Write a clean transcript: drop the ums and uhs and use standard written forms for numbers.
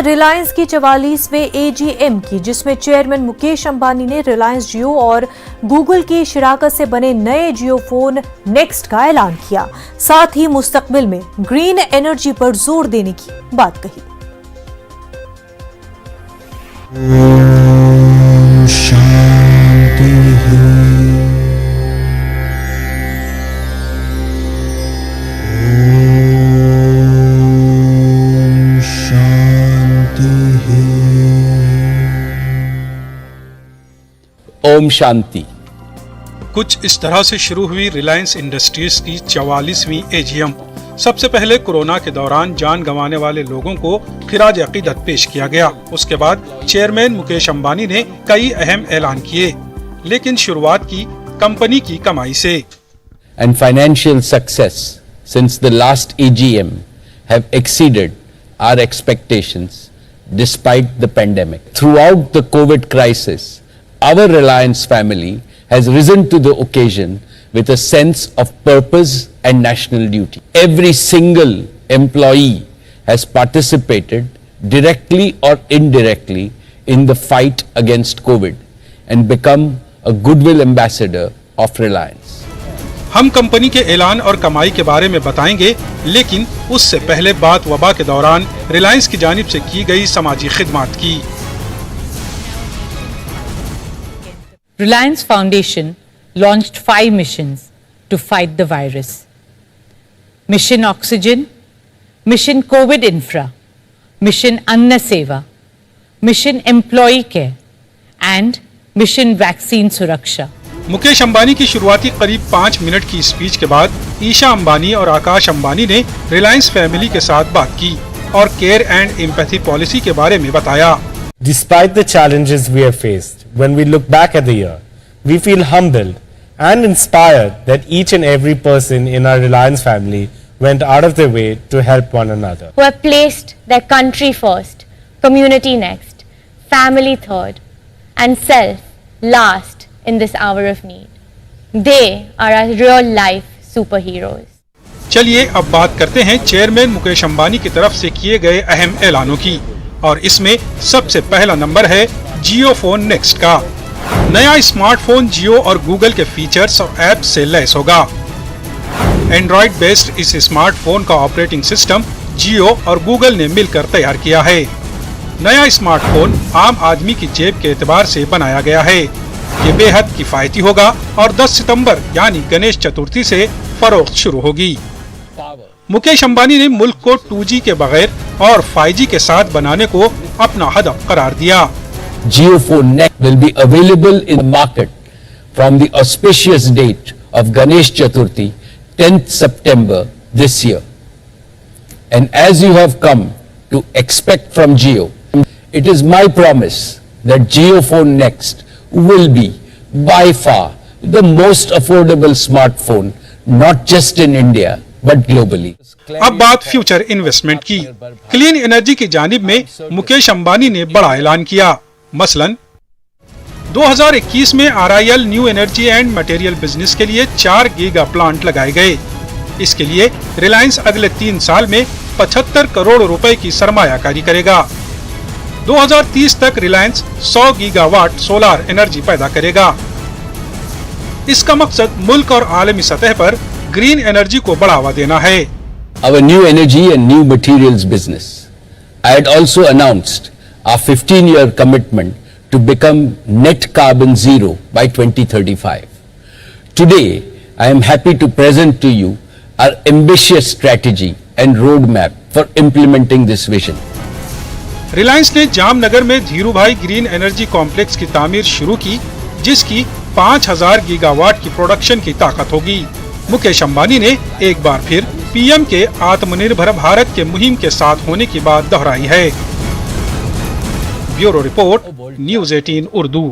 रिलायंस की 44वें एजीएम की, जिसमें चेयरमैन मुकेश अंबानी ने रिलायंस जियो और गूगल की शराकत से बने नए जियोफोन नेक्स्ट का ऐलान किया। साथ ही मुस्तकबिल में ग्रीन एनर्जी पर जोर देने की बात कही। ओम शांति। कुछ इस तरह से शुरू हुई रिलायंस इंडस्ट्रीज की 44वीं एजीएम। सबसे पहले कोरोना के दौरान जान गंवाने वाले लोगों को खिराज अकीदत पेश किया गया। उसके बाद चेयरमैन मुकेश अंबानी ने कई अहम ऐलान किए, लेकिन शुरुआत की कंपनी की कमाई से। And financial success since the last EGM have exceeded our expectations despite the pandemic. Throughout the COVID crisis, our Reliance family has risen to the occasion with a sense of purpose and national duty. Every single employee has participated directly or indirectly in the fight against COVID and become a goodwill ambassador of Reliance. हम company के ऐलान और कमाई के बारे में बताएंगे, लेकिन उससे पहले बात वबा के दौरान रिलायंस की जानिब से की गई समाजी खिदमत की। Reliance Foundation launched 5 missions to fight the virus. Mission Oxygen, Mission COVID Infra, Mission Anna Seva, Mission Employee Care and Mission Vaccine Suraksha. Mukesh Ambani की शुरुआती करीब 5 मिनट की स्पीच के बाद ईशा अंबानी और आकाश अंबानी ने रिलायंस फैमिली के साथ बात की और केयर एंड एम्पैथी पॉलिसी के बारे में बताया। Despite the challenges we have faced, when we look back at the year, we feel humbled and inspired that each and every person in our Reliance family went out of their way to help one another. Who have placed their country first, community next, family third, and self last in this hour of need. They are our real life superheroes. चलिए अब बात करते हैं chairman Mukesh Ambani की तरफ से किए गए अहम ऐलानों की, और इसमें सबसे पहला नंबर है जियोफोन नेक्स्ट का। नया स्मार्टफोन जियो और गूगल के फीचर्स और ऐप से लैस होगा। एंड्रॉइड बेस्ड इस स्मार्टफोन का ऑपरेटिंग सिस्टम जियो और गूगल ने मिलकर तैयार किया है। नया स्मार्टफोन आम आदमी की जेब के एतबार से बनाया गया है। ये बेहद किफायती होगा और 10 सितंबर यानी गणेश चतुर्थी से फरोख्त शुरू होगी। मुकेश अंबानी ने मुल्क को 2G के बगैर और 5G के साथ बनाने को अपना हदफ करार दिया। JioPhone Next will be available in the market from the auspicious date of Ganesh Chaturthi, 10th September this year. And as you have come to expect from Jio, it is my promise that JioPhone Next will be by far the most affordable smartphone, not just in India but globally. अब बात future investment की। Clean energy की जानिब में मुकेश अंबानी ने बड़ा ऐलान किया। मसलन 2021 में RIL new energy and material business के लिए 4 गीगा प्लांट लगाए गए। इसके लिए रिलायंस अगले 3 साल में 75 करोड़ रुपए की सरमायाकारी करेगा। 2030 तक रिलायंस 100 गीगावाट सोलार एनर्जी पैदा करेगा। इसका मकसद मुल्क और आलमी सतह पर ग्रीन एनर्जी को बढ़ावा देना है। Our new energy and new materials business. I had also announced our 15-year commitment to become net carbon zero by 2035. Today, I am happy to present to you our ambitious strategy and roadmap for implementing this vision. Reliance ने जामनगर में Dhirubhai green energy complex की तामीर शुरू की, जिसकी 5000 gigawatt की production की ताकत होगी। मुकेश अंबानी ने एक बार फिर पीएम के आत्मनिर्भर भारत के मुहिम के साथ होने की बात दोहराई है। Bureau report, news 18 Urdu.